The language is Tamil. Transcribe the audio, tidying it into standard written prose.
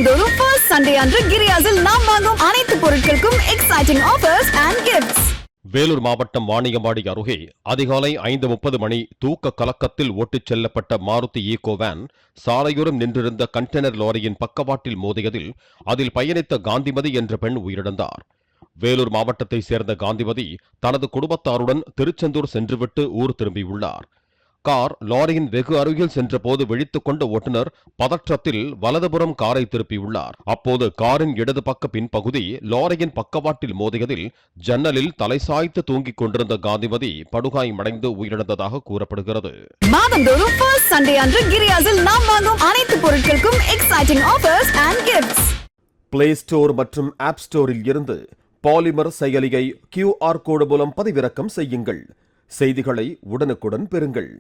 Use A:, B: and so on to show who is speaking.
A: மாதந்தோறும் ஃபர்ஸ்ட் சண்டே அன்று கிரியாஸில் நாம் வாங்கும் அனைத்து பொருட்களுக்கும் exciting offers and gifts.
B: Vellore மாவட்டம் வாணியம்பாடி அருகே அதிகாலை 5:30 மணி தூக்க கலக்கத்தில் ஓட்டிச் செல்லப்பட்ட மாருதி ஈகோ வேன் சாலையோரம் நின்றிருந்த கண்டெய்னர் லாரியின் பக்கவாட்டில் மோதியதில் அதில் பயணித்த காந்திமதி என்ற பெண் உயிரிழந்தார். வேலூர் மாவட்டத்தைச் சேர்ந்த காந்திமதி தனது குடும்பத்தாருடன் திருச்செந்தூர் சென்றுவிட்டு ஊர் திரும்பியுள்ளார். கார் லாரியின் வெகு அருகில் சென்றபோது விழித்துக் கொண்ட ஓட்டுநர் பதற்றத்தில் வலதுபுறம் காரை திருப்பியுள்ளார். அப்போது காரின் இடது பக்க பின்பகுதி லாரியின் பக்கவாட்டில் மோதியதில் ஜன்னலில் தலை சாய்த்து தூங்கிக் கொண்டிருந்த காந்திமதி படுகாயமடைந்து உயிரிழந்ததாக கூறப்படுகிறது.
A: மாதந்தோறும் ஃபர்ஸ்ட் சண்டே அன்று கிரியாஸில் நாம் வாங்கும் அனைத்து பொருட்களுக்கும் exciting offers and gifts.
C: Play store மற்றும் ஆப் ஸ்டோரில் இருந்து பாலிமர் செயலியை QR கோடு மூலம் பதிவிறக்கம் செய்யுங்கள். செய்திகளை உடனுக்குடன் பெறுங்கள்.